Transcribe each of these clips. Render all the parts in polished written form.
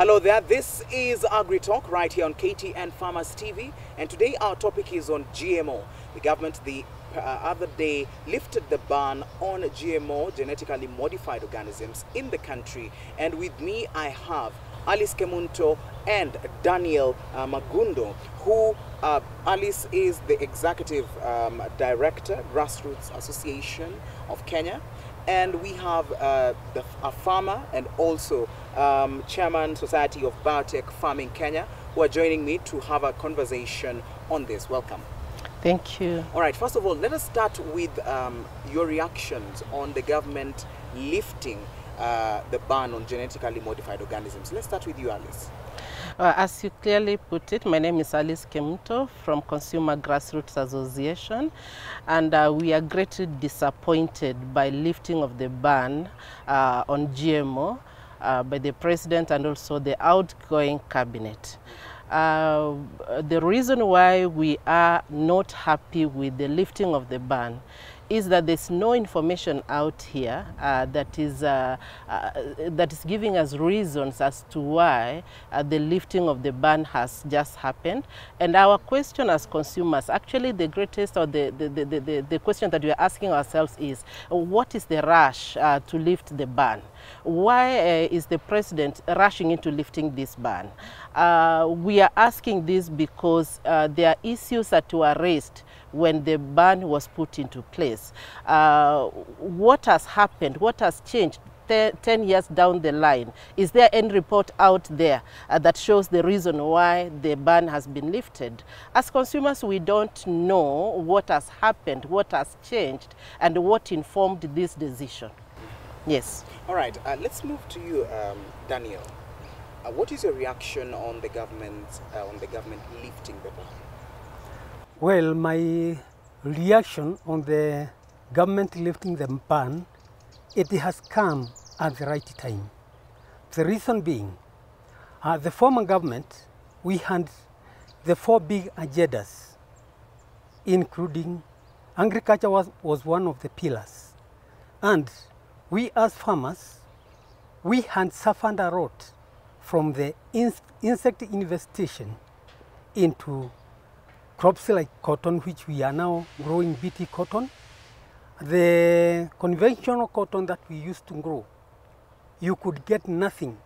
Hello there, this is AgriTalk right here on KTN Farmers TV, and today our topic is on GMO. The government the other day lifted the ban on GMO, genetically modified organisms, in the country, and with me I have Alice Kemunto and Daniel Magundo, who Alice is the Executive Director, Grassroots Association of Kenya, and we have a farmer and also Chairman Society of Biotech Farming Kenya, who are joining me to have a conversation on this. Welcome. Thank you. All right, first of all, let us start with your reactions on the government lifting the ban on genetically modified organisms. Let's start with you, Alice. As you clearly put it, my name is Alice Kemunto from Consumer Grassroots Association, and we are greatly disappointed by lifting of the ban on GMO by the President and also the outgoing cabinet. The reason why we are not happy with the lifting of the ban is that there's no information out here that is giving us reasons as to why the lifting of the ban has just happened. And our question as consumers, actually the greatest, or the question that we are asking ourselves is, what is the rush to lift the ban? Why is the President rushing into lifting this ban? We are asking this because there are issues that were raised when the ban was put into place. What has happened? What has changed 10 years down the line? Is there any report out there that shows the reason why the ban has been lifted? As consumers, we don't know what has happened, what has changed, and what informed this decision. Yes. All right, let's move to you, Daniel. What is your reaction on the government lifting the ban? Well, my reaction on the government lifting the ban, it has come at the right time. The reason being, the former government, we had the four big agendas, including agriculture was one of the pillars. And we as farmers, we had suffered a lot from the insect infestation into crops like cotton, which we are now growing BT cotton. The conventional cotton that we used to grow, you could get nothing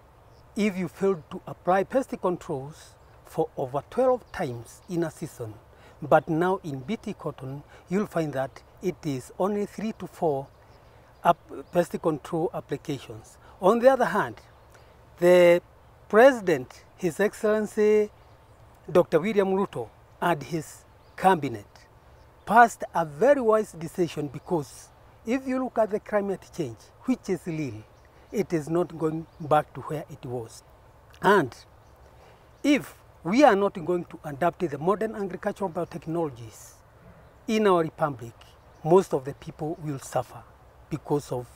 if you failed to apply pest controls for over 12 times in a season. But now in BT cotton, you'll find that it is only 3 to 4 pest control applications. On the other hand, the President, His Excellency Dr. William Ruto, and his cabinet passed a very wise decision, because if you look at the climate change, which is real, it is not going back to where it was. And if we are not going to adapt the modern agricultural biotechnologies in our republic, most of the people will suffer because of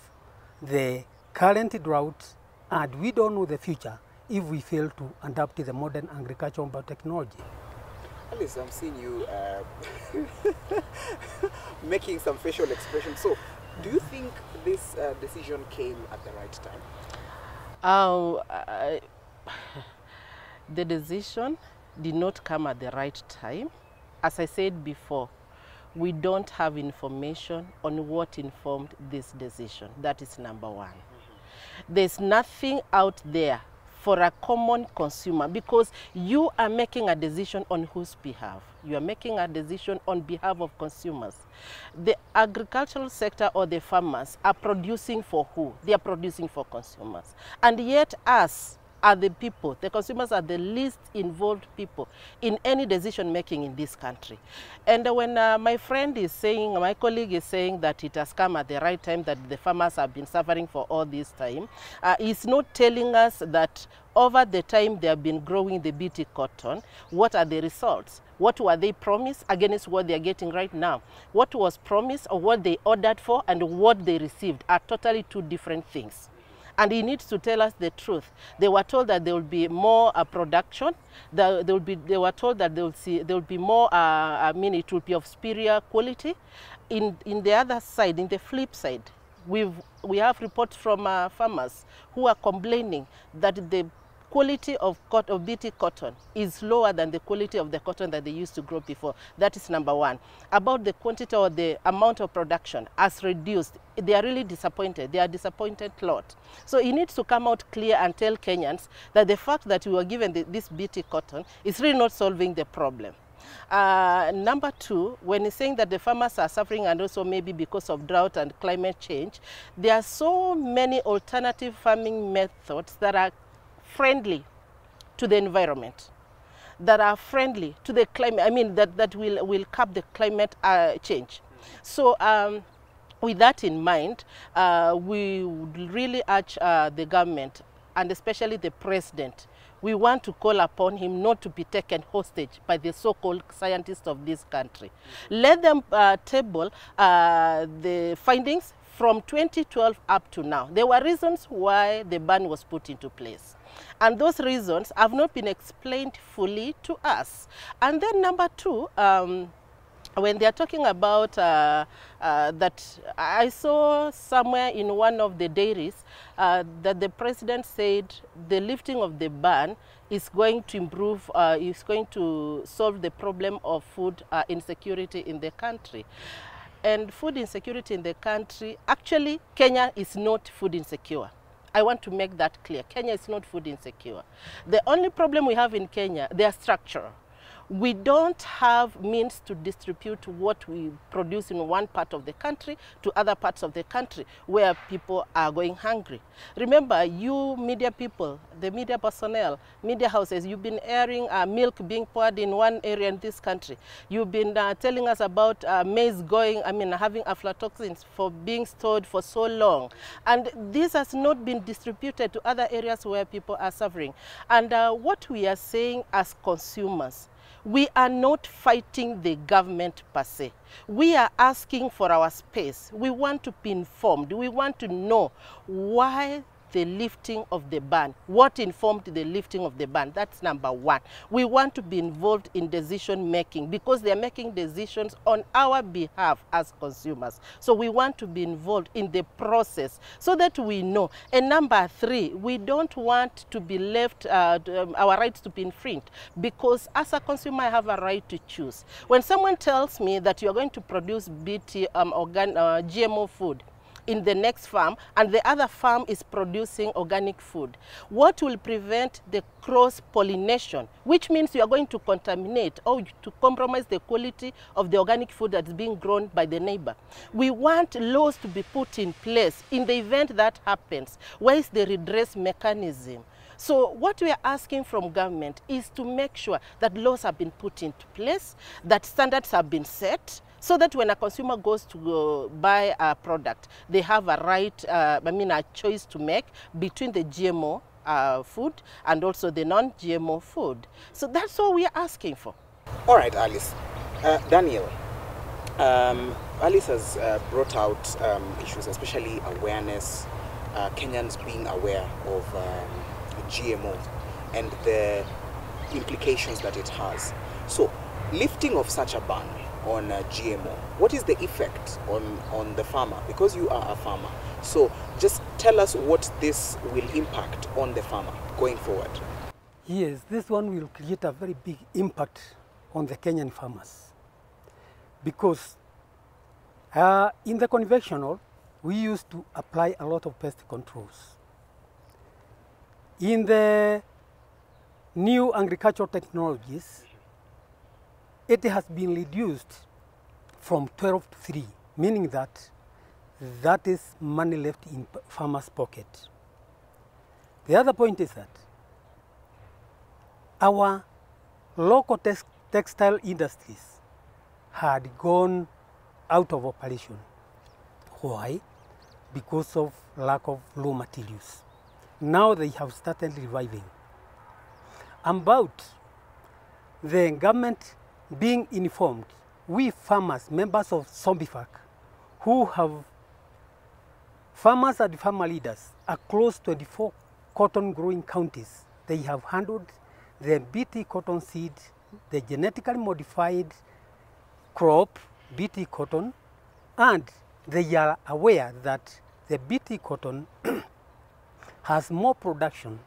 the current drought, and we don't know the future if we fail to adapt the modern agricultural biotechnology. Alice, I'm seeing you making some facial expressions. So, do you think this decision came at the right time? The decision did not come at the right time. As I said before, we don't have information on what informed this decision. That is number one. There's nothing out there for a common consumer, because you are making a decision on whose behalf? You are making a decision on behalf of consumers. The agricultural sector or the farmers are producing for who? They are producing for consumers. And yet us are the people, the consumers are the least involved people in any decision making in this country. And when my friend is saying, my colleague is saying that it has come at the right time, that the farmers have been suffering for all this time, he's not telling us that over the time they have been growing the BT cotton, what are the results? What were they promised against what they are getting right now? What was promised, or what they ordered for, and what they received are totally two different things. And he needs to tell us the truth. They were told that there will be more production. They were told that there will be more. It will be of superior quality. In the other side, in the flip side, we have reports from farmers who are complaining that the quality of BT cotton is lower than the quality of the cotton that they used to grow before. That is number one. About the quantity or the amount of production has reduced. They are really disappointed. They are a disappointed lot. So it needs to come out clear and tell Kenyans that the fact that we were given this BT cotton is really not solving the problem. Number two, when he's saying that the farmers are suffering and also maybe because of drought and climate change, there are so many alternative farming methods that are friendly to the environment, that are friendly to the climate, I mean that will curb the climate change. So with that in mind, we would really urge the government and especially the president. We want to call upon him not to be taken hostage by the so-called scientists of this country. Let them table the findings from 2012 up to now. There were reasons why the ban was put into place. And those reasons have not been explained fully to us. And then number two, when they are talking about that, I saw somewhere in one of the dairies that the president said the lifting of the ban is going to improve, is going to solve the problem of food insecurity in the country. And food insecurity in the country, actually Kenya is not food insecure. I want to make that clear. Kenya is not food insecure. The only problem we have in Kenya, they are structural. We don't have means to distribute what we produce in one part of the country to other parts of the country where people are going hungry. Remember, you media people, the media personnel, media houses, you've been airing milk being poured in one area in this country. You've been telling us about maize having aflatoxins for being stored for so long. And this has not been distributed to other areas where people are suffering. And what we are saying as consumers, we are not fighting the government per se. We are asking for our space. We want to be informed. We want to know why the lifting of the ban. What informed the lifting of the ban? That's number one. We want to be involved in decision making because they are making decisions on our behalf as consumers. So we want to be involved in the process so that we know. And number three, we don't want to be left, our rights to be infringed, because as a consumer I have a right to choose. When someone tells me that you are going to produce BT GMO food in the next farm and the other farm is producing organic food, what will prevent the cross-pollination, which means you are going to contaminate or to compromise the quality of the organic food that's being grown by the neighbor. We want laws to be put in place in the event that happens. Where is the redress mechanism? So what we are asking from government is to make sure that laws have been put into place, that standards have been set, so that when a consumer goes to buy a product, they have a right, a choice to make between the GMO food and also the non-GMO food. So that's all we are asking for. All right, Alice. Daniel, Alice has brought out issues, especially awareness, Kenyans being aware of GMO and the implications that it has. So, lifting of such a ban on GMO, what is the effect on the farmer? Because you are a farmer. So just tell us what this will impact on the farmer going forward. Yes, this one will create a very big impact on the Kenyan farmers. Because in the conventional, we used to apply a lot of pest controls. In the new agricultural technologies, it has been reduced from 12 to 3, meaning that that is money left in farmers' pocket. The other point is that our local textile industries had gone out of operation. Why? Because of lack of raw materials. Now they have started reviving. About the government being informed, we farmers, members of Sombifac, who have farmers and farmer leaders across 24 cotton growing counties, they have handled the BT cotton seed, the genetically modified crop, BT cotton, and they are aware that the BT cotton has more production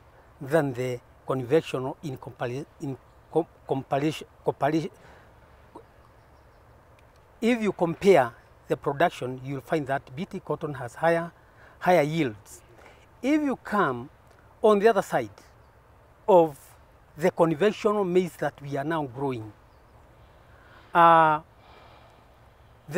than the conventional if you compare the production, you'll find that BT cotton has higher yields. If you come on the other side of the conventional maize that we are now growing, the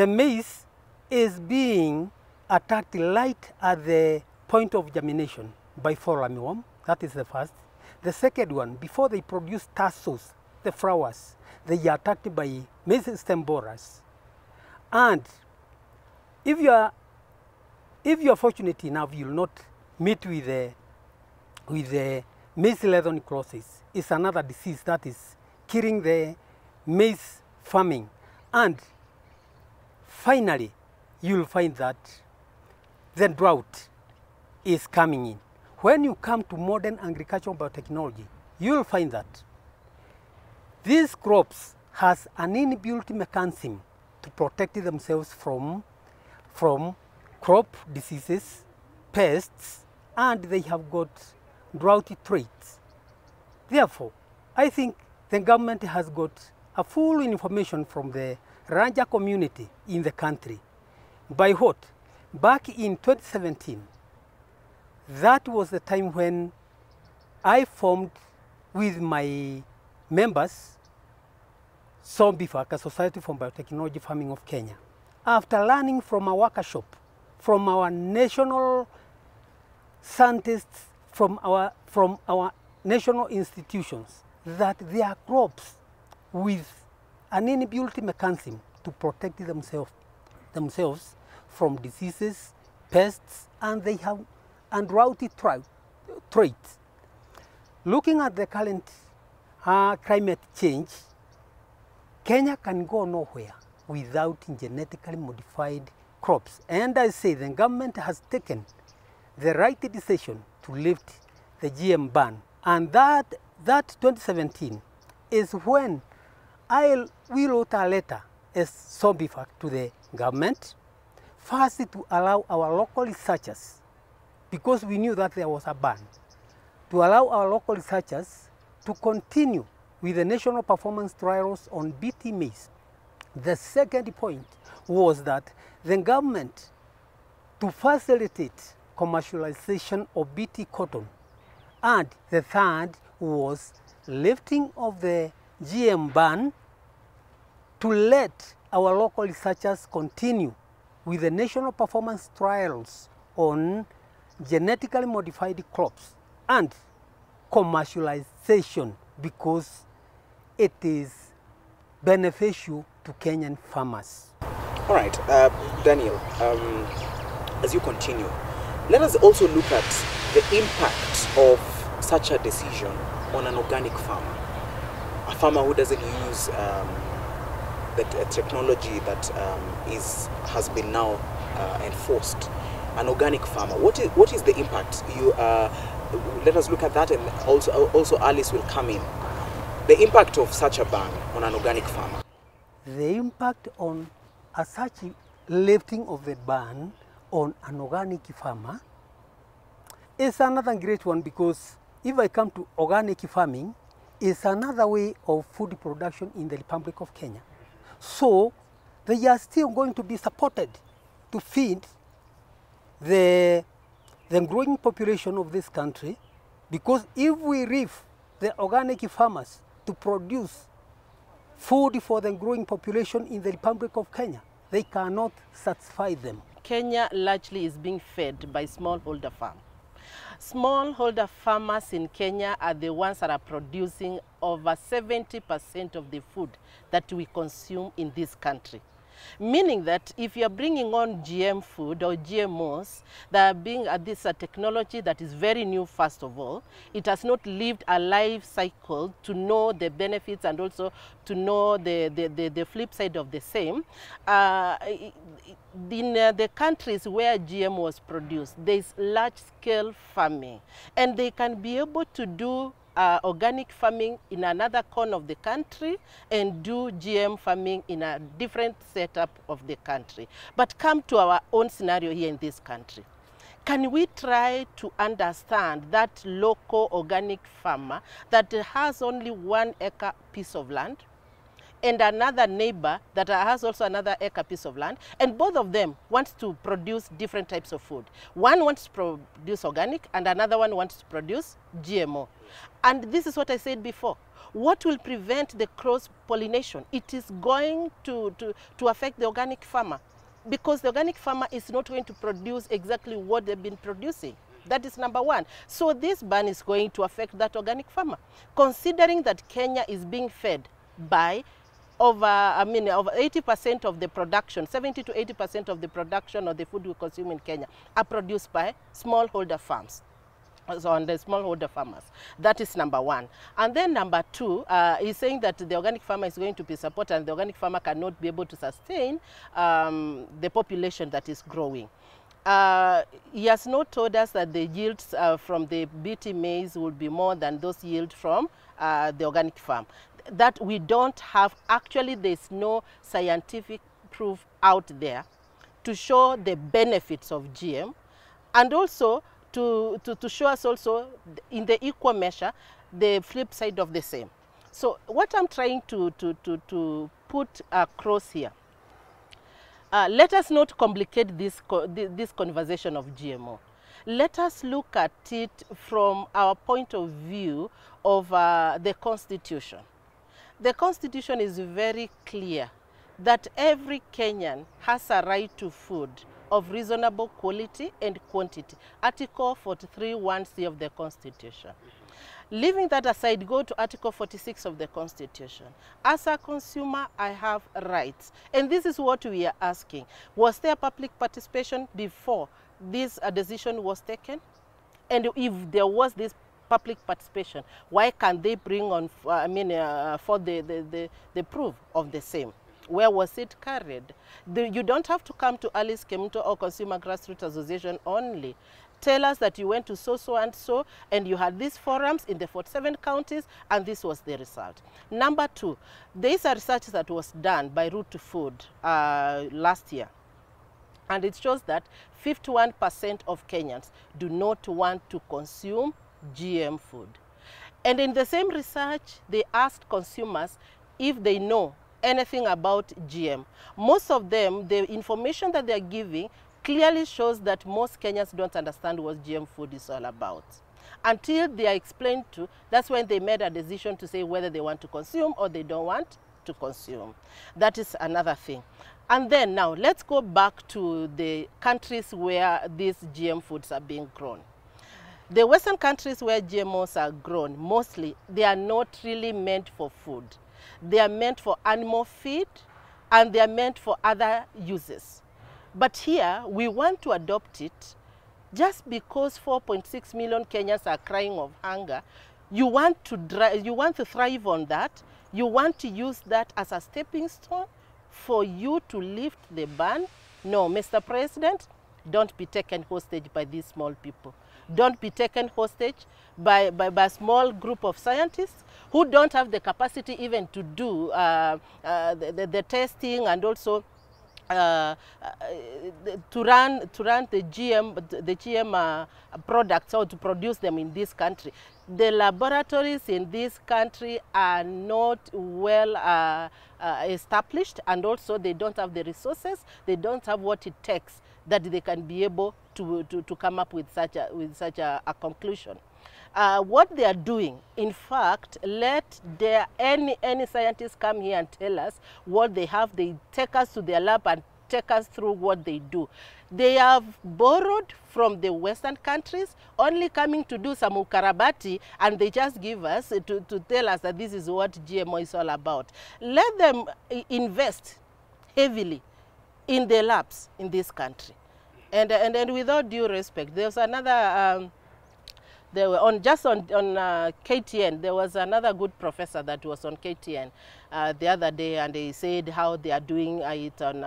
maize is being attacked right at the point of germination by fall armyworm. That is the first. The second one, before they produce tassels, the flowers, they are attacked by maize stem borers. And if you are fortunate enough, you will not meet with the maize leather necrosis. It's another disease that is killing the maize farming. And finally, you will find that the drought is coming in. When you come to modern agricultural biotechnology, you will find that these crops has an inbuilt mechanism to protect themselves from crop diseases, pests, and they have got drought traits. Therefore, I think the government has got a full information from the rancher community in the country. By what? Back in 2017, that was the time when I formed with my members SOBIFAC, a Society for Biotechnology Farming of Kenya. After learning from a workshop, from our national scientists, from our national institutions, that there are crops with an inbuilt mechanism to protect themselves from diseases, pests, and they have droughty traits. Looking at the current climate change, Kenya can go nowhere without genetically modified crops. And I say the government has taken the right decision to lift the GM ban. And that 2017 is when we wrote a letter as SOBIFAC to the government, first to allow our local researchers, because we knew that there was a ban, to allow our local researchers to continue with the national performance trials on BT maize. The second point was that the government, to facilitate commercialization of BT cotton, and the third was lifting of the GM ban to let our local researchers continue with the national performance trials on genetically modified crops and commercialization, because it is beneficial to Kenyan farmers. All right, Daniel, as you continue, let us also look at the impact of such a decision on an organic farmer, a farmer who doesn't use the technology that has been now enforced. An organic farmer, what is the impact? Let us look at that, and also Alice will come in. The impact of such a ban on an organic farmer. The impact on such lifting of the ban on an organic farmer is another great one, because if I come to organic farming, it's another way of food production in the Republic of Kenya. So they are still going to be supported to feed the growing population of this country, because if we leave the organic farmers to produce food for the growing population in the Republic of Kenya, they cannot satisfy them. Kenya largely is being fed by smallholder farm. Smallholder farmers in Kenya are the ones that are producing over 70% of the food that we consume in this country. Meaning that if you are bringing on GM food or GMOs, that are being this technology that is very new. First of all, it has not lived a life cycle to know the benefits and also to know the flip side of the same. In the countries where GM was produced, there is large-scale farming, and they can be able to do organic farming in another corner of the country and do GM farming in a different setup of the country. But come to our own scenario here in this country. Can we try to understand that local organic farmer that has only 1 acre piece of land and another neighbor that has also another acre piece of land, and both of them want to produce different types of food. One wants to produce organic and another one wants to produce GMO. And this is what I said before. What will prevent the cross-pollination? It is going to affect the organic farmer, because the organic farmer is not going to produce exactly what they've been producing. That is number one. So this ban is going to affect that organic farmer, considering that Kenya is being fed by over 80% of the production, 70 to 80% of the production of the food we consume in Kenya are produced by smallholder farms. So on the smallholder farmers. That is number one. And then number two is saying that the organic farmer is going to be supported and the organic farmer cannot be able to sustain the population that is growing. He has not told us that the yields from the BT maize will be more than those yields from the organic farm. That we don't have, actually there's no scientific proof out there to show the benefits of GM, and also to show us also in the equal measure the flip side of the same. So what I'm trying to put across here, let us not complicate this conversation of GMO. Let us look at it from our point of view of the Constitution. The Constitution is very clear that every Kenyan has a right to food of reasonable quality and quantity. Article 43(1)(c) of the Constitution. Leaving that aside, go to Article 46 of the Constitution. As a consumer, I have rights. And this is what we are asking. Was there public participation before this decision was taken? And if there was this public participation, why can't they bring on, for the proof of the same? Where was it carried? You don't have to come to Alice Kemuto or Consumer Grassroots Association only. Tell us that you went to so and so and you had these forums in the 47 counties and this was the result. Number two, there is a research that was done by Root to Food last year. And it shows that 51% of Kenyans do not want to consume GM food. And in the same research, they asked consumers if they know anything about GM. Most of them, the information that they are giving clearly shows that most Kenyans don't understand what GM food is all about. Until they are explained to, that's when they made a decision to say whether they want to consume or they don't want to consume. That is another thing. And then now, let's go back to the countries where these GM foods are being grown. The Western countries where GMOs are grown, mostly, they are not really meant for food. They are meant for animal feed and they are meant for other uses. But here, we want to adopt it just because 4.6 million Kenyans are crying of hunger. You want to thrive on that. You want to use that as a stepping stone for you to lift the ban. No, Mr. President, don't be taken hostage by these small people. Don't be taken hostage by a small group of scientists who don't have the capacity even to do the testing and also to run the GM products or to produce them in this country. The laboratories in this country are not well established, and also they don't have the resources, they don't have what it takes that they can be able to come up with such a conclusion. What they are doing, in fact, let any scientist come here and tell us what they have. They take us to their lab and take us through what they do. They have borrowed from the Western countries, only coming to do some ukarabati, and they just give us to tell us that this is what GMO is all about. Let them invest heavily in the labs in this country. And with all due respect, there's another They were on KTN. There was another good professor that was on KTN the other day, and he said how they are doing it on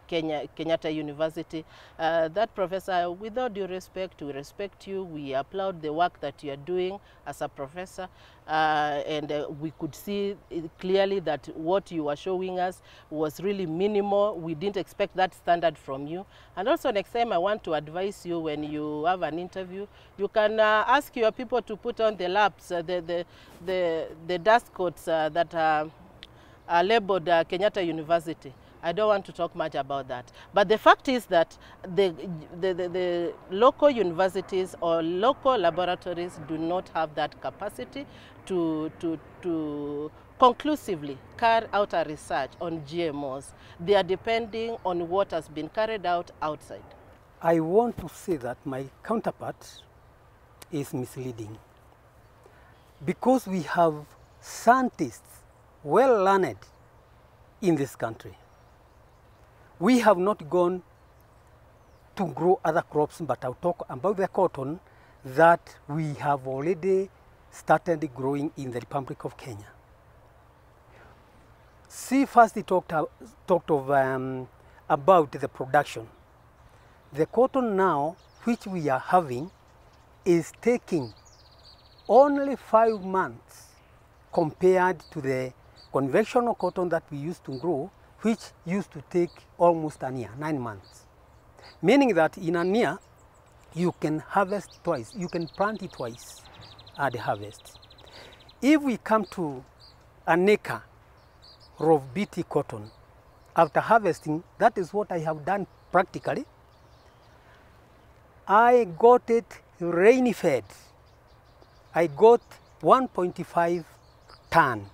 Kenyatta University. That professor, with all due respect, we respect you. We applaud the work that you are doing as a professor, and we could see clearly that what you were showing us was really minimal. We didn't expect that standard from you. And also next time, I want to advise you, when you have an interview, you can ask your people to put on the laps, the dust coats that are labeled Kenyatta University. I don't want to talk much about that. But the fact is that the local universities or local laboratories do not have that capacity to conclusively carry out a research on GMOs. They are depending on what has been carried out outside. I want to say that my counterpart is misleading, because we have scientists well learned in this country. We have not gone to grow other crops, but I'll talk about the cotton that we have already started growing in the Republic of Kenya. See, first he talked about the production. The cotton now, which we are having, is taking only 5 months compared to the conventional cotton that we used to grow, which used to take almost a year, 9 months. Meaning that in a year, you can harvest twice, you can plant it twice and harvest. If we come to an acre of BT cotton, after harvesting, that is what I have done practically. I got it rain fed. I got 1.5 ton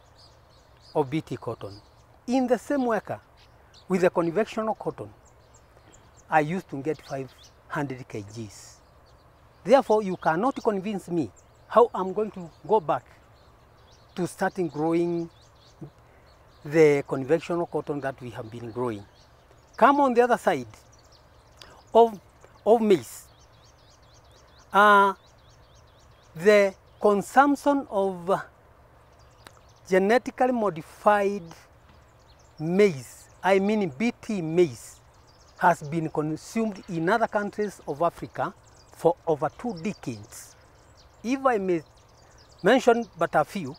of BT cotton. In the same acre with the conventional cotton, I used to get 500 kgs. Therefore, you cannot convince me how I'm going to go back to starting growing the conventional cotton that we have been growing. Come on the other side of maize. The consumption of genetically modified maize, I mean BT maize, has been consumed in other countries of Africa for over 2 decades. If I may mention but a few,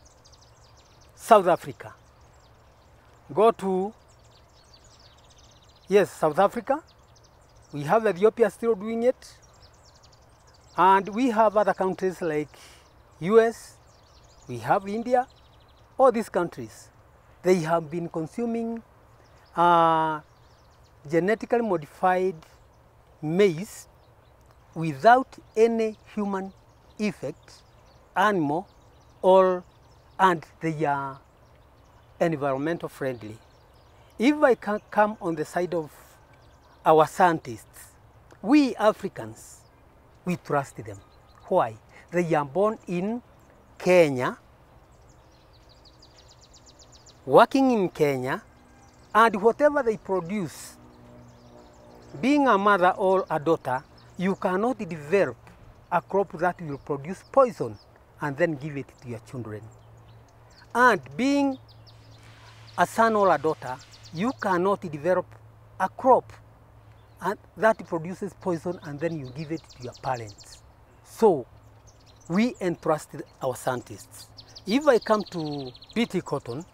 South Africa. Go to, yes, South Africa. We have Ethiopia still doing it. And we have other countries like US, we have India, all these countries. They have been consuming genetically modified maize without any human effect, animal, and they are environmental friendly. If I can come on the side of our scientists, we Africans, we trust them. Why? They are born in Kenya, working in Kenya, and whatever they produce, being a mother or a daughter, you cannot develop a crop that will produce poison and then give it to your children. And being a son or a daughter, you cannot develop a crop that produces poison and then you give it to your parents. So we entrust our scientists. If I come to BT cotton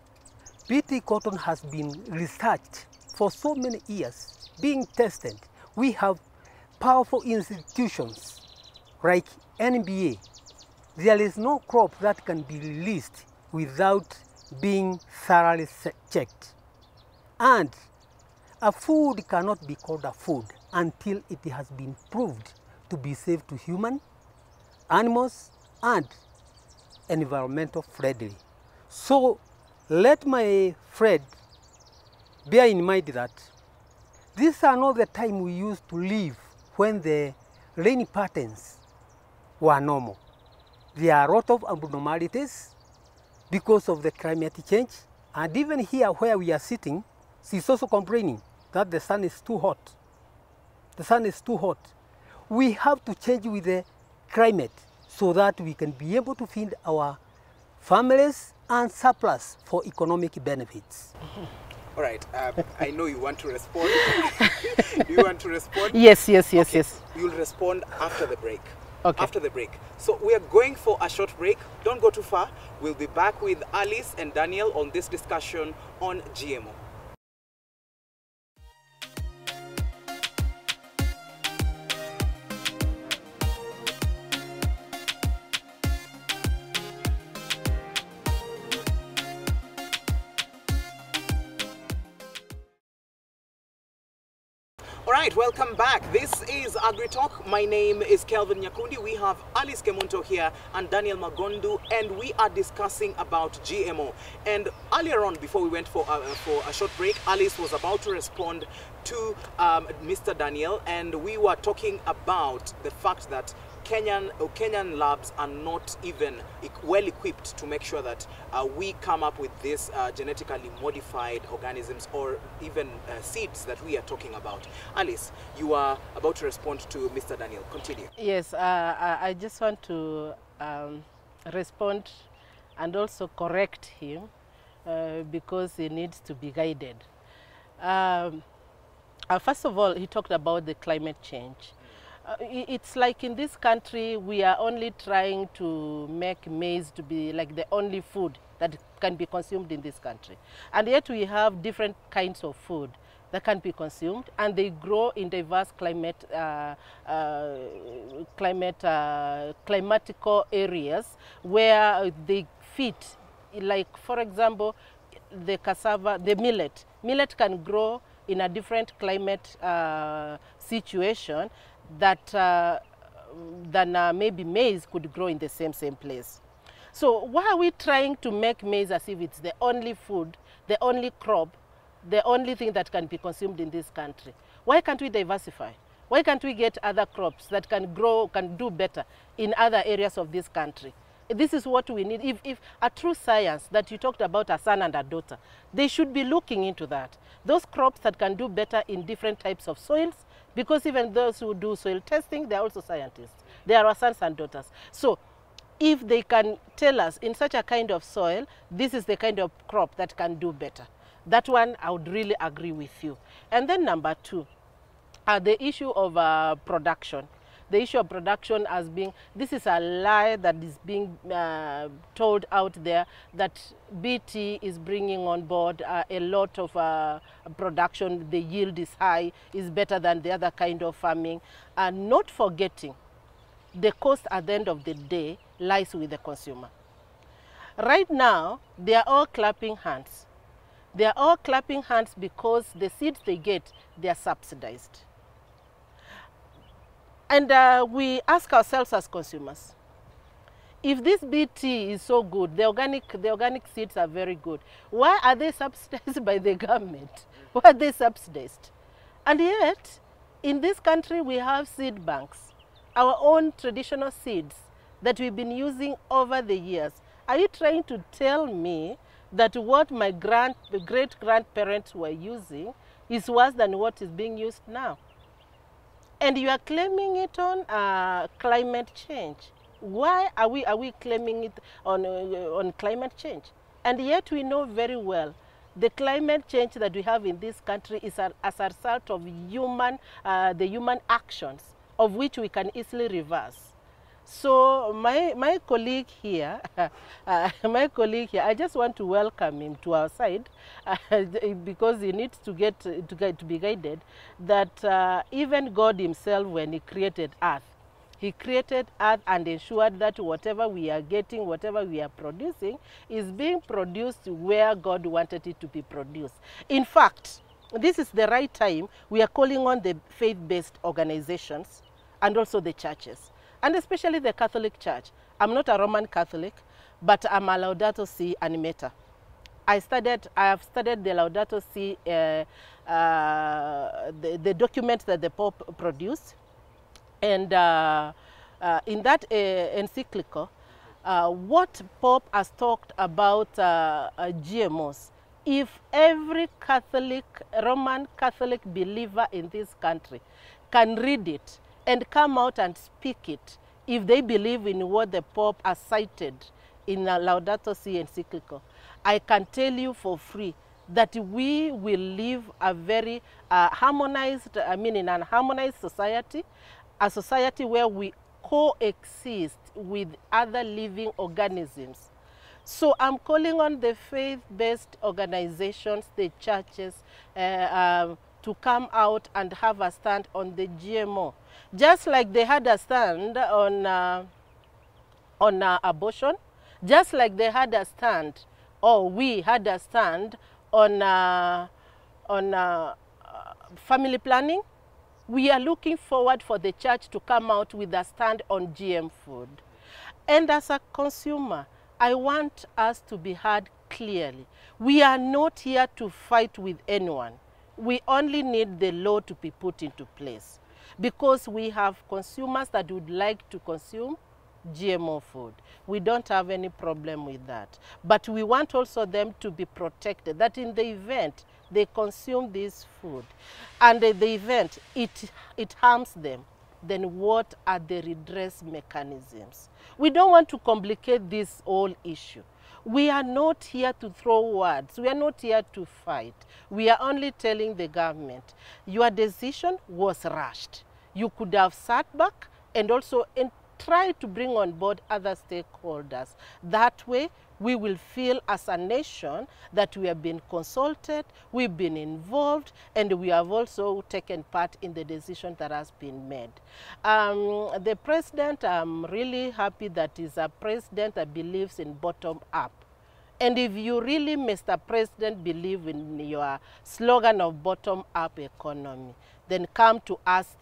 has been researched for so many years, being tested. We have powerful institutions like NBA. There is no crop that can be released without being thoroughly checked. And a food cannot be called a food until it has been proved to be safe to human, animals, and environmental friendly. So let my friend bear in mind that these are not the time we used to live when the rain patterns were normal. There are a lot of abnormalities because of the climate change, and even here where we are sitting, she's also complaining that the sun is too hot. The sun is too hot. We have to change with the climate so that we can be able to feed our families and surplus for economic benefits. All right, I know you want to respond. You want to respond? Yes. You'll respond after the break. Okay. After the break. So we are going for a short break. Don't go too far. We'll be back with Alice and Daniel on this discussion on GMO. All right, welcome back. This is AgriTalk. My name is Kelvin Nyakundi. We have Alice Kemunto here and Daniel Magondu, and we are discussing about GMO. And earlier on, before we went for a short break, Alice was about to respond to Mr. Daniel, and we were talking about the fact that Kenyan labs are not even well equipped to make sure that we come up with these genetically modified organisms or even seeds that we are talking about. Alice, you are about to respond to Mr. Daniel. Continue. Yes, I just want to respond and also correct him because he needs to be guided. First of all, he talked about the climate change. It's like in this country, we are only trying to make maize to be like the only food that can be consumed in this country. And yet we have different kinds of food that can be consumed, and they grow in diverse climatical areas where they fit. Like, for example, the cassava, the millet. Millet can grow in a different climate situation that than maybe maize could grow in the same place. So why are we trying to make maize as if it's the only food, the only crop, the only thing that can be consumed in this country? Why can't we diversify? Why can't we get other crops that can grow, can do better in other areas of this country? This is what we need. If a true science that you talked about, a son and a daughter, they should be looking into that. Those crops that can do better in different types of soils, because even those who do soil testing, they're also scientists. They are our sons and daughters. So if they can tell us in such a kind of soil, this is the kind of crop that can do better, that one I would really agree with you. And then number two, the issue of production. The issue of production as being, this is a lie that is being told out there, that BT is bringing on board a lot of production, the yield is high, is better than the other kind of farming, and not forgetting the cost at the end of the day lies with the consumer. Right now, they are all clapping hands. They are all clapping hands because the seeds they get, they are subsidized. And we ask ourselves as consumers, if this BT is so good, the organic seeds are very good, why are they subsidized by the government? Why are they subsidized? And yet, in this country, we have seed banks, our own traditional seeds that we've been using over the years. Are you trying to tell me that what my great-grandparents were using is worse than what is being used now? And you are claiming it on climate change. Why are we claiming it on climate change? And yet we know very well the climate change that we have in this country is as a result of the human actions, of which we can easily reverse. So my colleague here, I just want to welcome him to our side because he needs to be guided that even God himself, when he created earth and ensured that whatever we are getting, whatever we are producing, is being produced where God wanted it to be produced. In fact, this is the right time we are calling on the faith-based organizations and also the churches, and especially the Catholic Church. I'm not a Roman Catholic, but I'm a Laudato Si animator. I have studied the Laudato Si, the document that the Pope produced. And in that encyclical, what Pope has talked about GMOs, if every Roman Catholic believer in this country can read it and come out and speak it if they believe in what the Pope has cited in Laudato Si encyclical, I can tell you for free that we will live a very harmonized, in an harmonized society, a society where we coexist with other living organisms. So I'm calling on the faith-based organizations, the churches, to come out and have a stand on the GMO. Just like they had a stand on abortion, just like they had a stand, or we had a stand on family planning, we are looking forward for the church to come out with a stand on GM food. And as a consumer, I want us to be heard clearly. We are not here to fight with anyone. We only need the law to be put into place, because we have consumers that would like to consume GMO food. We don't have any problem with that. But we want also them to be protected, that in the event they consume this food and in the event it harms them, then what are the redress mechanisms? We don't want to complicate this whole issue. We are not here to throw words. We are not here to fight. We are only telling the government, your decision was rushed. You could have sat back and also try to bring on board other stakeholders. That way, we will feel as a nation that we have been consulted, we've been involved, and we have also taken part in the decision that has been made. The president, I'm really happy that he's a president that believes in bottom up. And if you really, Mr. President, believe in your slogan of bottom up economy, then come to us,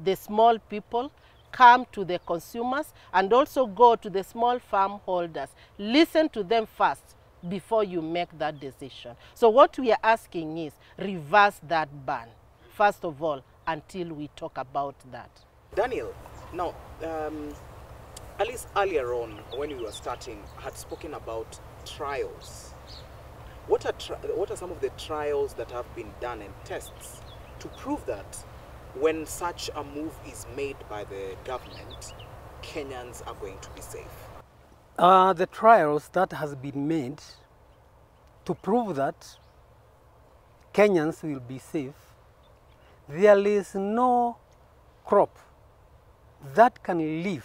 the small people, come to the consumers, and also go to the small farm holders. Listen to them first before you make that decision. So what we are asking is reverse that ban, first of all, until we talk about that. Daniel, now, Alice earlier on, when we were starting, had spoken about trials. What are some of the trials that have been done and tests to prove that when such a move is made by the government, Kenyans are going to be safe? The trials that has been made to prove that Kenyans will be safe, there is no crop that can leave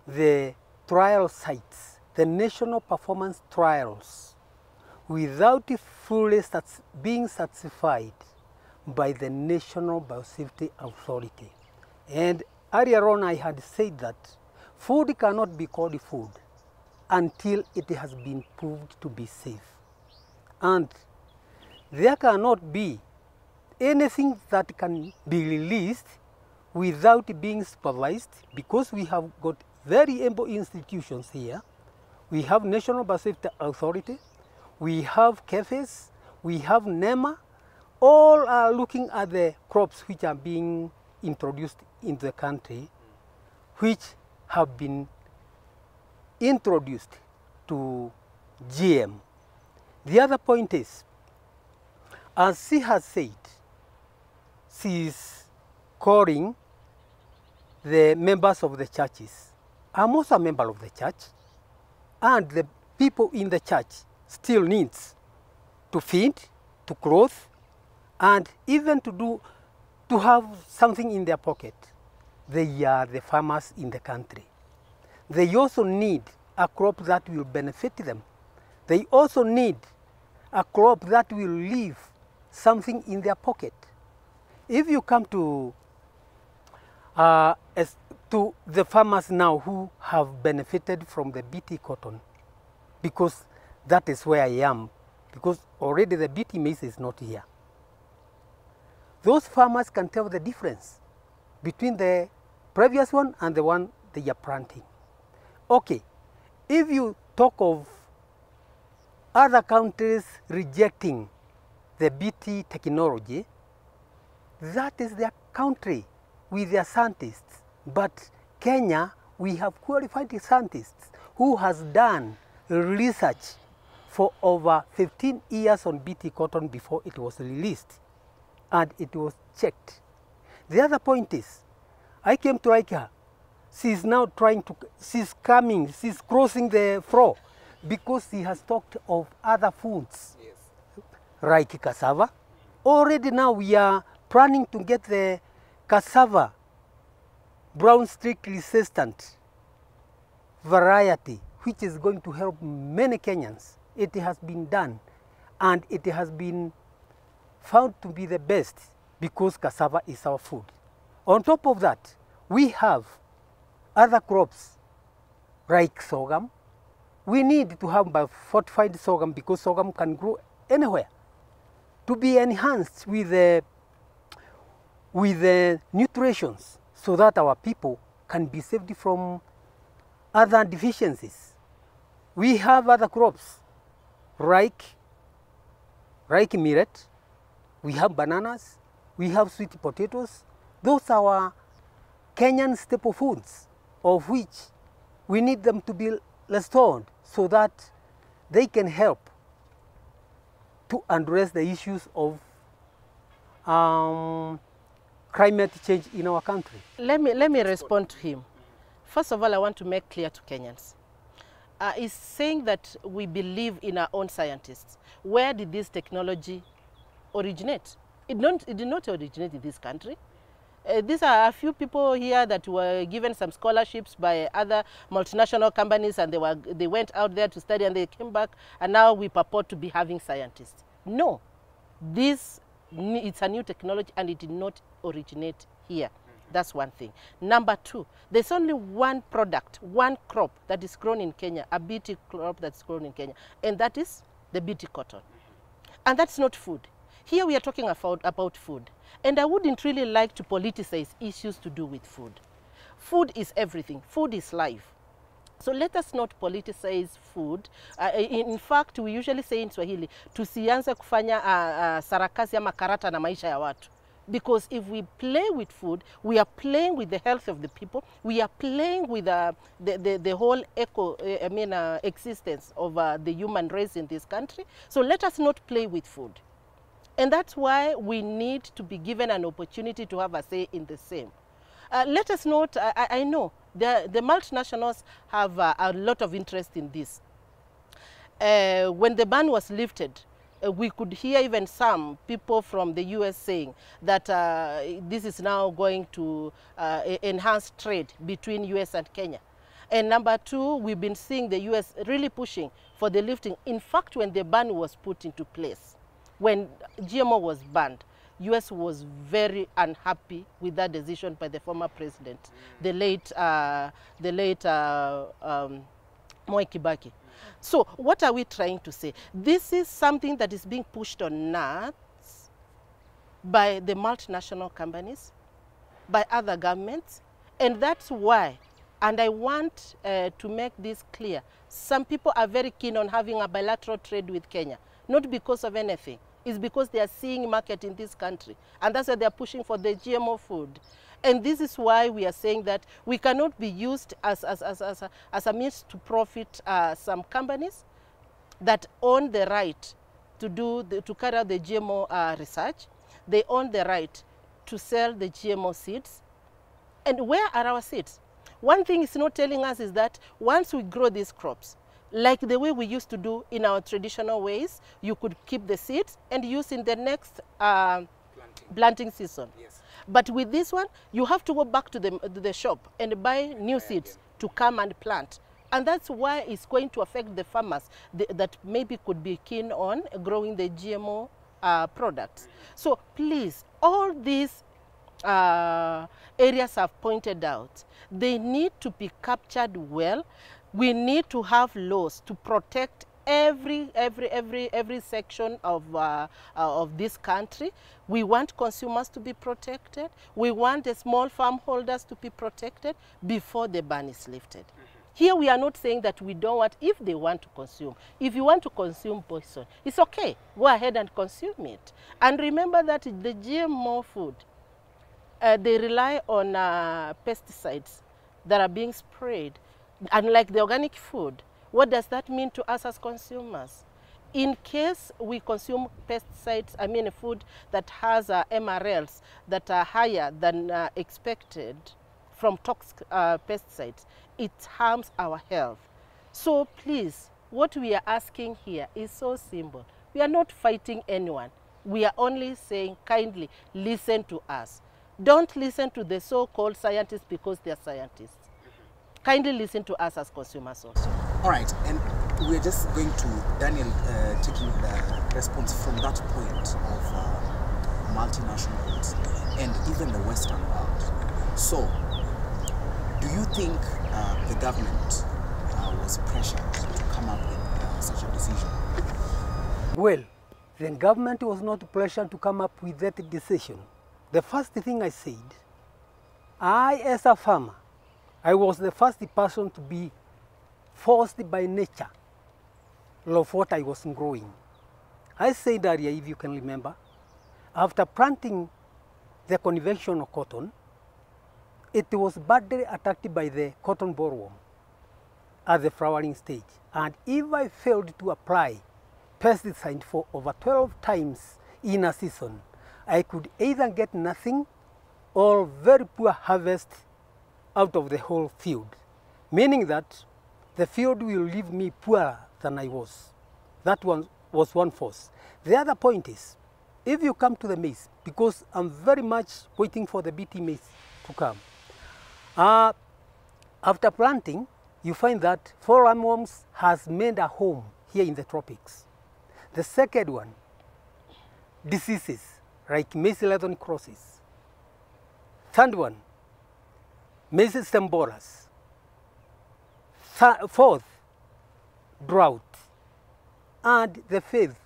the trial sites, the national performance trials, without fully being certified by the National Biosafety Authority. And earlier on I had said that food cannot be called food until it has been proved to be safe. And there cannot be anything that can be released without being supervised, because we have got very able institutions here. We have National Biosafety Authority, we have CAFES, we have NEMA. All are looking at the crops which are being introduced in the country, which have been introduced to GM. The other point is, as she has said, she is calling the members of the churches. I'm also a member of the church, and the people in the church still needs to feed, to clothe, and even to have something in their pocket. They are the farmers in the country. They also need a crop that will benefit them. They also need a crop that will leave something in their pocket. If you come to the farmers now who have benefited from the BT cotton, because that is where I am, because already the BT maize is not here. Those farmers can tell the difference between the previous one and the one they are planting. Okay, if you talk of other countries rejecting the BT technology, that is their country with their scientists. But Kenya, we have qualified scientists who has done research for over 15 years on BT cotton before it was released, and it was checked. The other point is, I came to Raika she's now trying to, she's crossing the floor because she has talked of other foods like cassava. Already now we are planning to get the cassava brown streak resistant variety, which is going to help many Kenyans. It has been done and it has been found to be the best because cassava is our food. On top of that, we have other crops like sorghum. We need to have fortified sorghum because sorghum can grow anywhere, to be enhanced with the nutrients so that our people can be saved from other deficiencies. We have other crops like millet, we have bananas, we have sweet potatoes. Those are our Kenyan staple foods, of which we need them to be restored so that they can help to address the issues of climate change in our country. Let me respond to him. First of all, I want to make clear to Kenyans. He's saying that we believe in our own scientists. Where did this technology originate? It did not originate in this country. These are a few people here that were given some scholarships by other multinational companies, and they went out there to study and they came back, and now we purport to be having scientists. No, it's a new technology and it did not originate here. That's one thing. Number two, there's only one product, one crop that is grown in Kenya, a BT crop that's grown in Kenya, and that is the BT cotton. And that's not food. Here we are talking about food. And I wouldn't really like to politicize issues to do with food. Food is everything. Food is life. So let us not politicize food. In fact, we usually say in Swahili, tusianze kufanya sarakasi ama karata na maisha ya watu. Because if we play with food, we are playing with the health of the people. We are playing with the whole existence of the human race in this country. So let us not play with food. And that's why we need to be given an opportunity to have a say in the same. Let us not, I know, the multinationals have a lot of interest in this. When the ban was lifted, we could hear even some people from the US saying that this is now going to enhance trade between US and Kenya. And number two, we've been seeing the US really pushing for the lifting. In fact, when the ban was put into place, when GMO was banned, US was very unhappy with that decision by the former president, the late Moi Kibaki. So what are we trying to say? This is something that is being pushed on us by the multinational companies, by other governments, and that's why, and I want to make this clear, some people are very keen on having a bilateral trade with Kenya, not because of anything. It's because they are seeing market in this country, and that's why they are pushing for the GMO food. And this is why we are saying that we cannot be used as a means to profit some companies that own the right to carry out the GMO research. They own the right to sell the GMO seeds. And where are our seeds? One thing it's not telling us is that once we grow these crops, like the way we used to do in our traditional ways, you could keep the seeds and use in the next planting season. Yes. But with this one, you have to go back to the shop and buy new seeds to come and plant. And that's why it's going to affect the farmers that maybe could be keen on growing the GMO products. So please, all these areas I've pointed out, they need to be captured well. We need to have laws to protect every section of this country. We want consumers to be protected. We want the small farm holders to be protected before the ban is lifted. Here we are not saying that we don't want, if they want to consume. If you want to consume poison, it's okay. Go ahead and consume it. And remember that the GMO food, they rely on pesticides that are being sprayed. Unlike the organic food, what does that mean to us as consumers? In case we consume pesticides, I mean a food that has MRLs that are higher than expected, from toxic pesticides, it harms our health. So please, what we are asking here is so simple. We are not fighting anyone. We are only saying, kindly listen to us. Don't listen to the so-called scientists because they are scientists. Kindly listen to us as consumers also. All right, and we're just going to Daniel taking the response from that point of multinationals and even the Western world. So, do you think the government was pressured to come up with such a decision? Well, the government was not pressured to come up with that decision. The first thing I said, I as a farmer, I was the first person to be forced by nature of what I was growing. I said earlier, if you can remember, after planting the conventional cotton, it was badly attacked by the cotton bollworm at the flowering stage. And if I failed to apply pesticide for over 12 times in a season, I could either get nothing or very poor harvest out of the whole field, meaning that the field will leave me poorer than I was. That one was one force. The other point is, if you come to the maize, because I'm very much waiting for the BT maize to come, after planting, you find that fall armyworms has made a home here in the tropics. The second one, diseases like maize leather necrosis. Third one, maize stem borers. Fourth, drought. And the fifth,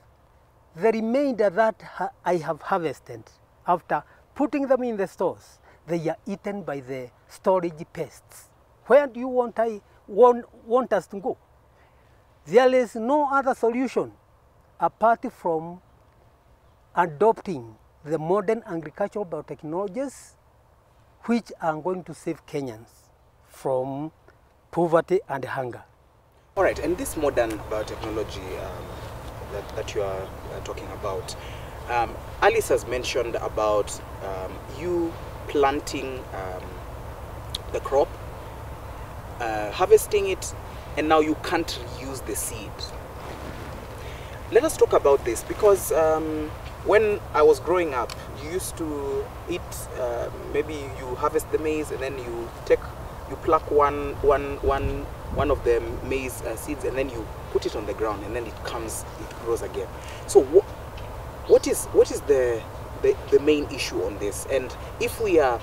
the remainder that I have harvested, after putting them in the stores, they are eaten by the storage pests. Where do you want us to go? There is no other solution apart from adopting the modern agricultural biotechnologies which are going to save Kenyans from poverty and hunger. All right, and this modern biotechnology that you are talking about, Alice has mentioned about you planting the crop, harvesting it, and now you can't reuse the seed. Let us talk about this, because when I was growing up, you used to eat, maybe you harvest the maize and then you pluck one of the maize seeds and then you put it on the ground and then it grows again. So what is the main issue on this? And if we are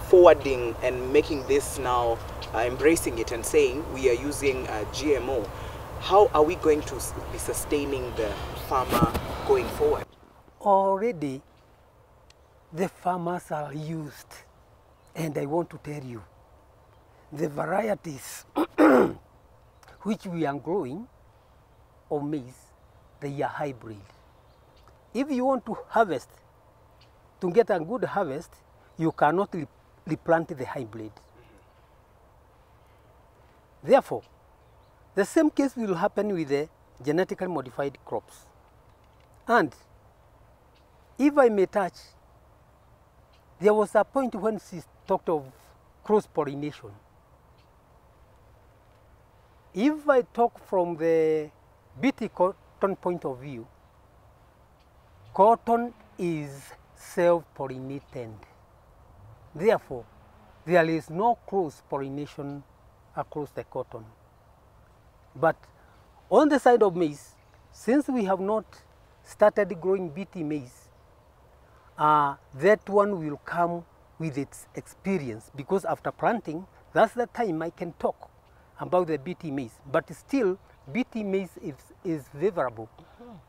forwarding and making this now, embracing it and saying we are using GMO, how are we going to be sustaining the farmer going forward? Already, the farmers are used, and I want to tell you, the varieties which we are growing of maize, they are hybrid. If you want to harvest, to get a good harvest, you cannot replant the hybrid. Therefore, the same case will happen with the genetically modified crops. And if I may touch, there was a point when she talked of cross-pollination. If I talk from the BT cotton point of view, cotton is self-pollinated. Therefore, there is no cross-pollination across the cotton. But on the side of maize, since we have not started growing BT maize, that one will come with its experience, because after planting, that's the time I can talk about the BT maize. But still, BT maize is favorable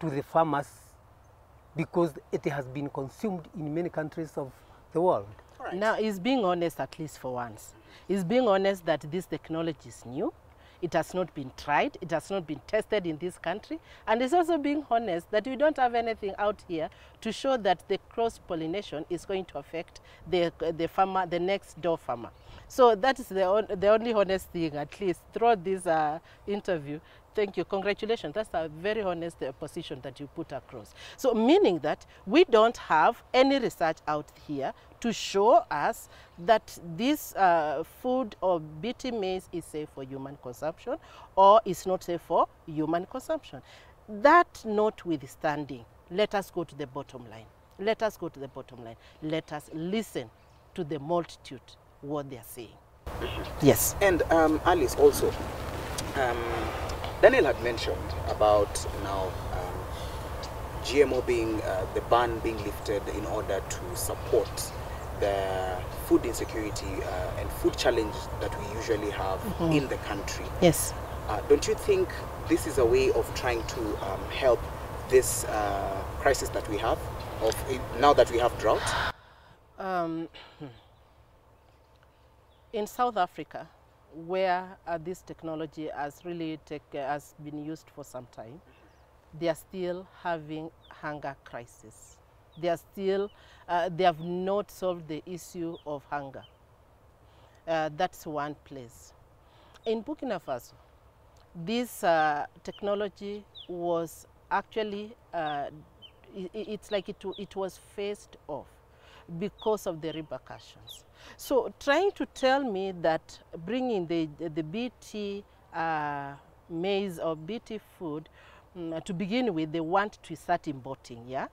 to the farmers because it has been consumed in many countries of the world. Right. Now, he's being honest, at least for once. He's being honest that this technology is new. It has not been tried. It has not been tested in this country. And it's also being honest that we don't have anything out here to show that the cross-pollination is going to affect the farmer, the next door farmer. So that is the only honest thing, at least throughout this interview, Thank you. Congratulations. That's a very honest position that you put across. So meaning that we don't have any research out here to show us that this food or BT maize is safe for human consumption or is not safe for human consumption. That notwithstanding, let us go to the bottom line. Let us go to the bottom line. Let us listen to the multitude, what they are saying. Yes. And Alice, also, Daniel had mentioned about now GMO being, the ban being lifted in order to support the food insecurity and food challenge that we usually have in the country. Yes. Don't you think this is a way of trying to help this crisis that we have, now that we have drought? In South Africa, where this technology has really has been used for some time, they are still having hunger crisis. They are still, they have not solved the issue of hunger. That's one place. In Burkina Faso, this technology was actually, it's like it was phased off because of the repercussions. So trying to tell me that bringing the BT maize or BT food, to begin with, they want to start importing, yeah?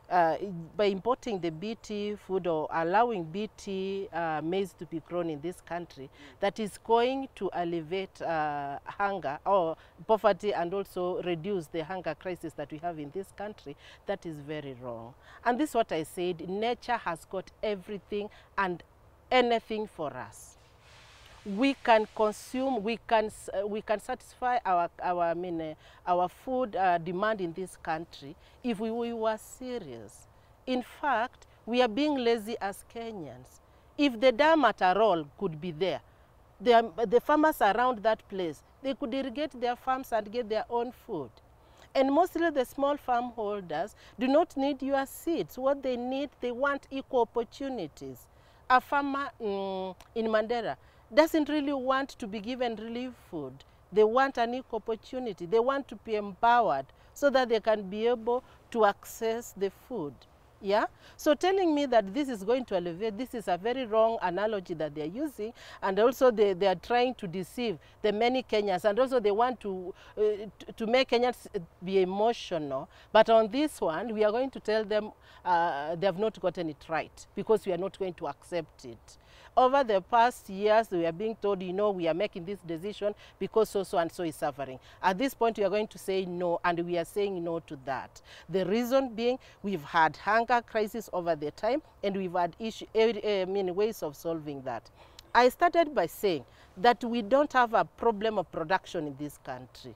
By importing the BT food or allowing BT maize to be grown in this country, that is going to alleviate hunger or poverty and also reduce the hunger crisis that we have in this country, that is very wrong. And this is what I said, nature has got everything and anything for us. We can consume, we can satisfy our food demand in this country if we were serious. In fact, we are being lazy as Kenyans. If the dam at Arol could be there, the farmers around that place, they could irrigate their farms and get their own food. And mostly the small farm holders do not need your seeds. What they need, they want equal opportunities. A farmer in Mandera doesn't really want to be given relief food. They want an equal opportunity. They want to be empowered so that they can be able to access the food. Yeah? So telling me that this is going to alleviate, this is a very wrong analogy that they're using, and also they are trying to deceive the many Kenyans, and also they want to make Kenyans be emotional. But on this one, we are going to tell them they have not gotten it right, because we are not going to accept it. Over the past years, we are being told, you know, we are making this decision because so and so is suffering. At this point, we are going to say no, and we are saying no to that. The reason being, we've had hunger crisis over the time, and we've had many ways of solving that. I started by saying that we don't have a problem of production in this country.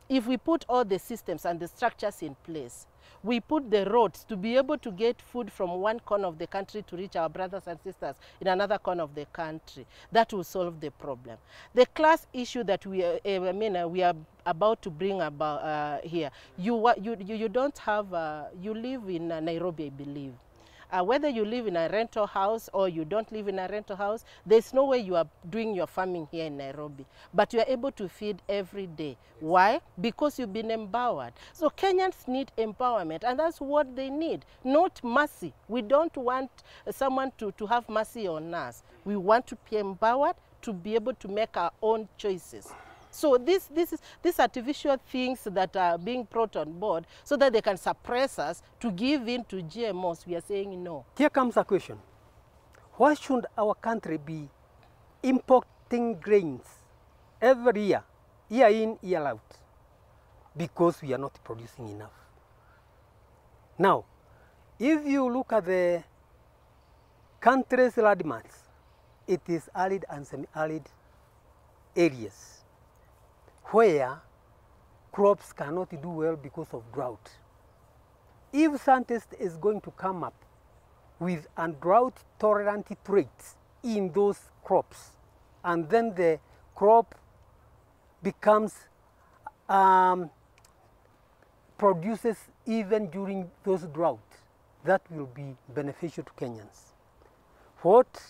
If we put all the systems and the structures in place, we put the roads to be able to get food from one corner of the country to reach our brothers and sisters in another corner of the country, that will solve the problem. The class issue that we are about to bring about here, you don't have, you live in Nairobi, I believe. Whether you live in a rental house or you don't live in a rental house, there's no way you are doing your farming here in Nairobi. But you are able to feed every day. Why? Because you've been empowered. So Kenyans need empowerment, and that's what they need, not mercy. We don't want someone to have mercy on us. We want to be empowered to be able to make our own choices. So these artificial things that are being brought on board so that they can suppress us to give in to GMOs, we are saying no. Here comes a question. Why should our country be importing grains every year, year in, year out? Because we are not producing enough. Now, if you look at the country's landmass, it is arid and semi-arid areas where crops cannot do well because of drought. If scientist is going to come up with a drought-tolerant traits in those crops, and then the crop becomes produces even during those droughts, that will be beneficial to Kenyans. What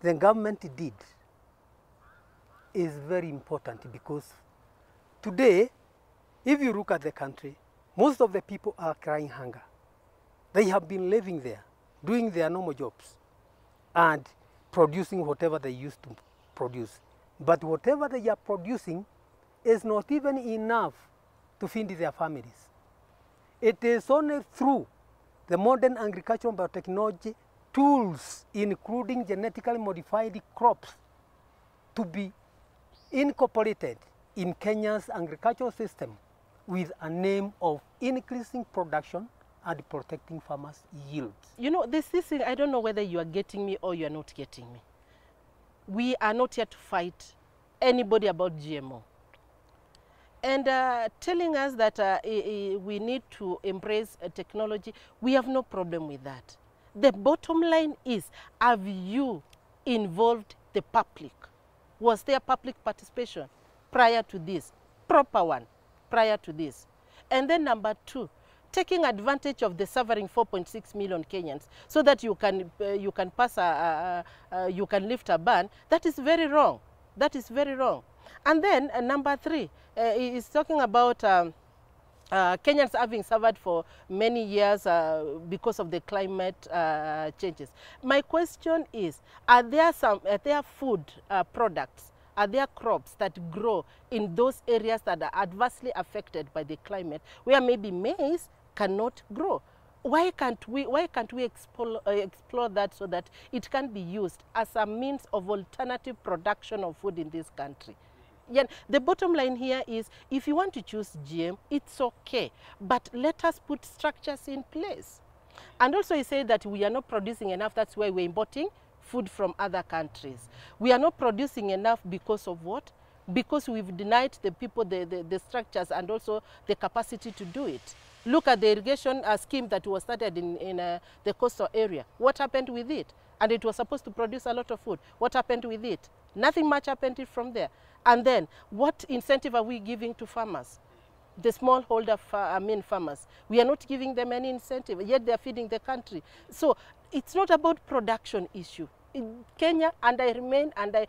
the government did is very important, because Today, if you look at the country, most of the people are crying hunger. They have been living there, doing their normal jobs and producing whatever they used to produce. But whatever they are producing is not even enough to feed their families. It is only through the modern agricultural biotechnology tools, including genetically modified crops, to be incorporated in Kenya's agricultural system with a name of increasing production and protecting farmers' yields. You know, this thing, I don't know whether you are getting me or you are not getting me. We are not here to fight anybody about GMO. And telling us that we need to embrace technology, we have no problem with that. The bottom line is, have you involved the public? Was there public participation prior to this? Proper one, prior to this. And then number two, taking advantage of the suffering 4.6 million Kenyans so that you can pass you can lift a ban. That is very wrong. That is very wrong. And then number three is talking about Kenyans having suffered for many years because of the climate changes. My question is, are there food products, are there crops that grow in those areas that are adversely affected by the climate, where maybe maize cannot grow? Why can't we explore that so that it can be used as a means of alternative production of food in this country? Yeah, the bottom line here is, if you want to choose GM, it's okay, but let us put structures in place. And also he said that we are not producing enough, that's why we're importing food from other countries. We are not producing enough because of what? Because we've denied the people the structures and also the capacity to do it. Look at the irrigation scheme that was started in the coastal area. What happened with it? And it was supposed to produce a lot of food. What happened with it? Nothing much happened from there. And then, what incentive are we giving to farmers? The smallholder farmers. We are not giving them any incentive, yet they are feeding the country. So it's not about production issue. In Kenya, and I remain, and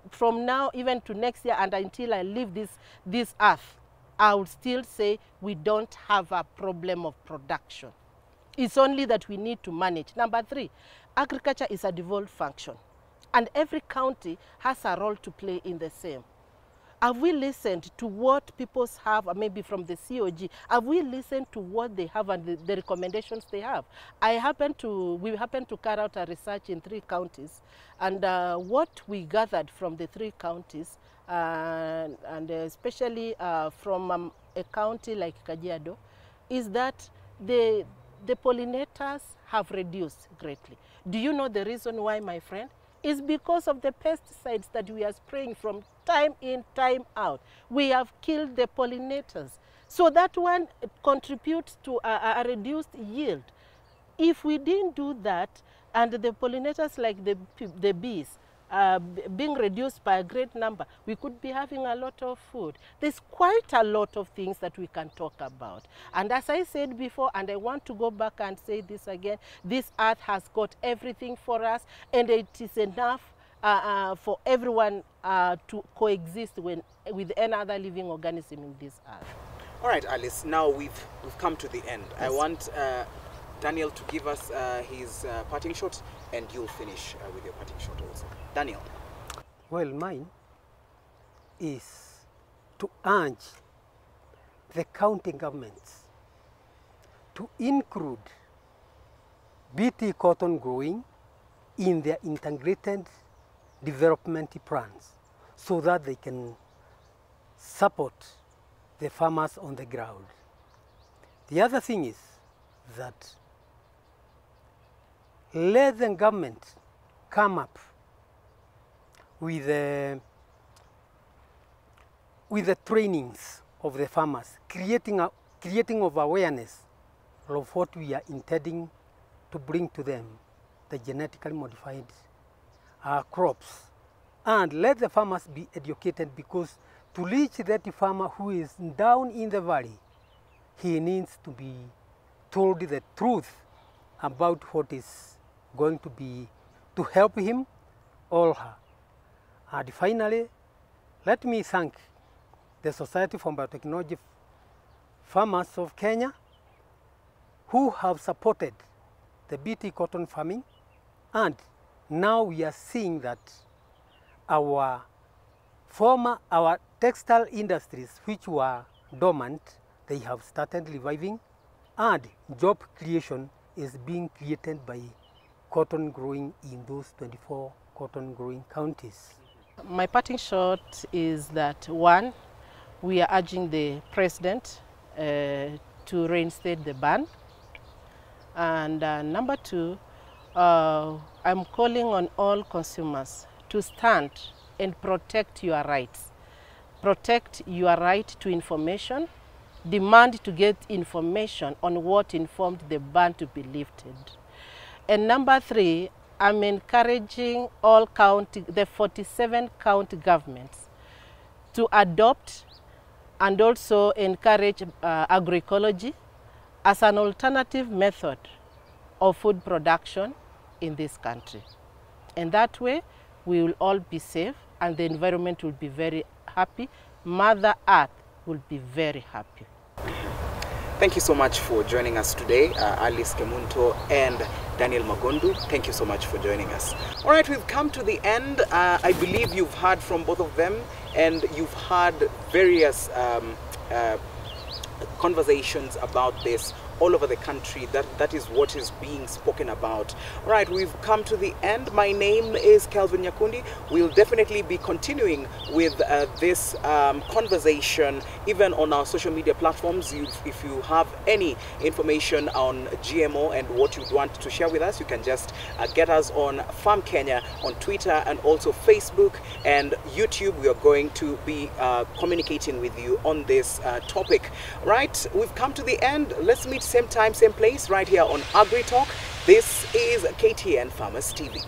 from now even to next year, and until I leave this earth, I would still say we don't have a problem of production. It's only that we need to manage. Number three, agriculture is a devolved function, and every county has a role to play in the same. Have we listened to what people have, maybe from the COG? Have we listened to what they have and the recommendations they have? We happen to carry out a research in 3 counties, and what we gathered from the 3 counties, and especially from a county like Kajiado, is that the pollinators have reduced greatly. Do you know the reason why, my friend? Is because of the pesticides that we are spraying from time in, time out. We have killed the pollinators. So that one contributes to a reduced yield. If we didn't do that, and the pollinators like the bees being reduced by a great number, we could be having a lot of food. There's quite a lot of things that we can talk about. And as I said before, and I want to go back and say this again, this earth has got everything for us, and it is enough for everyone to coexist with any other living organism in this earth. All right, Alice, now we've come to the end. Yes. I want Daniel to give us his parting shot, and you'll finish with your parting shot also. Daniel. Well, mine is to urge the county governments to include BT cotton growing in their integrated development plans so that they can support the farmers on the ground. The other thing is that let the government come up with the trainings of the farmers, creating of awareness of what we are intending to bring to them, the genetically modified crops. And let the farmers be educated, because to reach that farmer who is down in the valley, he needs to be told the truth about what is going to be to help him or her. And finally, let me thank the Society for Biotechnology Farmers of Kenya, who have supported the BT cotton farming, and now we are seeing that our textile industries, which were dormant, they have started reviving, and job creation is being created by cotton growing in those 24 cotton growing counties. My parting shot is that, one, we are urging the president to reinstate the ban. And number two, I'm calling on all consumers to stand and protect your rights. Protect your right to information. Demand to get information on what informed the ban to be lifted. And number three, I'm encouraging all the 47 county governments to adopt and also encourage agroecology as an alternative method of food production in this country. And that way, we will all be safe and the environment will be very happy. Mother Earth will be very happy. Thank you so much for joining us today, Alice Kemunto and Daniel Magondu. Thank you so much for joining us. All right, we've come to the end. I believe you've heard from both of them, and you've heard various conversations about this all over the country. That is what is being spoken about. All right, we've come to the end. My name is Kelvin Nyakundi. We'll definitely be continuing with this conversation even on our social media platforms. If you have any information on GMO and what you'd want to share with us, you can just get us on Farm Kenya on Twitter and also Facebook and YouTube. We are going to be communicating with you on this topic. Right, we've come to the end. Let's meet same time, same place, right here on AgriTalk. This is KTN Farmers TV.